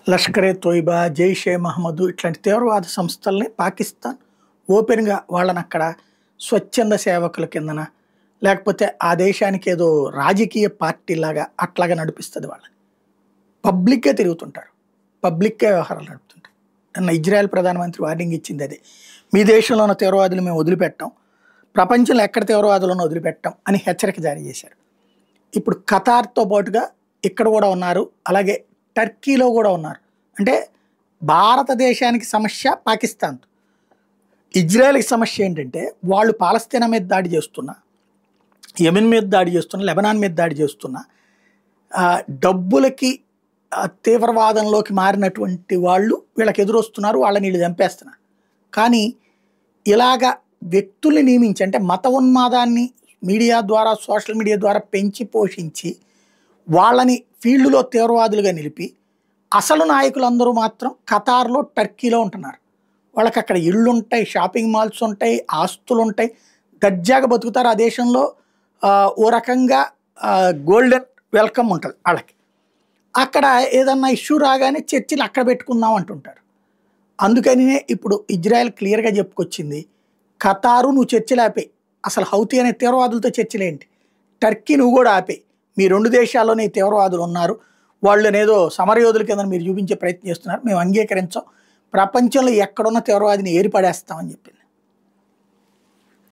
లష్కరే తోయిబా, జైషే మహమ్మద్ ఇట్లాంటి తీవ్రవాద సంస్థల్ని పాకిస్తాన్ ఓపెన్‌గా వాళ్ళనక్కడ స్వచ్ఛంద సేవకుల కిందన, లేకపోతే ఆ దేశానికి ఏదో రాజకీయ పార్టీలాగా అట్లాగా నడిపిస్తది వాళ్ళని. పబ్లిక్‌గా తిరుగుతుంటారు. పబ్లిక్‌గా వ్యవహారాలు నడుపుతుంటారు. నిన్న ఇజ్రాయెల్ ప్రధానమంత్రి వార్నింగ్ ఇచ్చింది అదే. మీ దేశంలో ఉన్న తీవ్రవాదులు మేము వదిలిపెట్టాం. ప్రపంచంలో ఎక్కడ తీవ్రవాదులను వదిలిపెట్టాం అని హెచ్చరిక జారీ చేశారు. ఇప్పుడు ఖతార్‌తో పాటుగా ఇక్కడ కూడా ఉన్నారు. అలాగే టర్కీలో కూడా ఉన్నారు. అంటే భారతదేశానికి సమస్య పాకిస్తాన్‌తో. ఇజ్రాయెల్‌కి సమస్య ఏంటంటే వాళ్ళు పాలస్తీనా మీద దాడి చేస్తున్నా, యెమెన్ మీద దాడి చేస్తున్నా, లెబనాన్ మీద దాడి చేస్తున్నా, డబ్బులకి తీవ్రవాదంలోకి మారినటువంటి వాళ్ళు వీళ్ళకి ఎదురొస్తున్నారు. వాళ్ళని వీళ్ళు చంపేస్తున్నారు. కానీ ఇలాగ వ్యక్తుల్ని నియమించి, అంటే మత ఉన్మాదాన్ని మీడియా ద్వారా, సోషల్ మీడియా ద్వారా పెంచి పోషించి వాళ్ళని ఫీల్డ్‌లో తీవ్రవాదులుగా నిలిపి అసలు నాయకులందరూ మాత్రం ఖతార్‌లో, టర్కీలో ఉంటున్నారు. వాళ్ళకి అక్కడ ఇళ్ళుంటాయి, షాపింగ్ మాల్స్ ఉంటాయి, ఆస్తులుంటాయి, దర్జాగా బతుకుతారు. ఆ దేశంలో ఓ రకంగా గోల్డెన్ వెల్కమ్ ఉంటుంది వాళ్ళకి. అక్కడ ఏదన్నా ఇష్యూ రాగానే చర్చలు అక్కడ పెట్టుకుందాం అంటుంటారు. అందుకనినే ఇప్పుడు ఇజ్రాయెల్ క్లియర్‌గా చెప్పుకొచ్చింది, ఖతారు నువ్వు చర్చలు ఆపేయి. అసలు హౌతీ అనే తీవ్రవాదులతో చర్చలేంటి? టర్కీ నువ్వు కూడా ఆపేయి. మీ 2 దేశాల్లోనే ఈ తీవ్రవాదులు ఉన్నారు. వాళ్ళనేదో సమరయోధుల కింద మీరు చూపించే ప్రయత్నం చేస్తున్నారు. మేము అంగీకరించాం. ప్రపంచంలో ఎక్కడున్న తీవ్రవాదిని ఏరిపడేస్తామని చెప్పింది.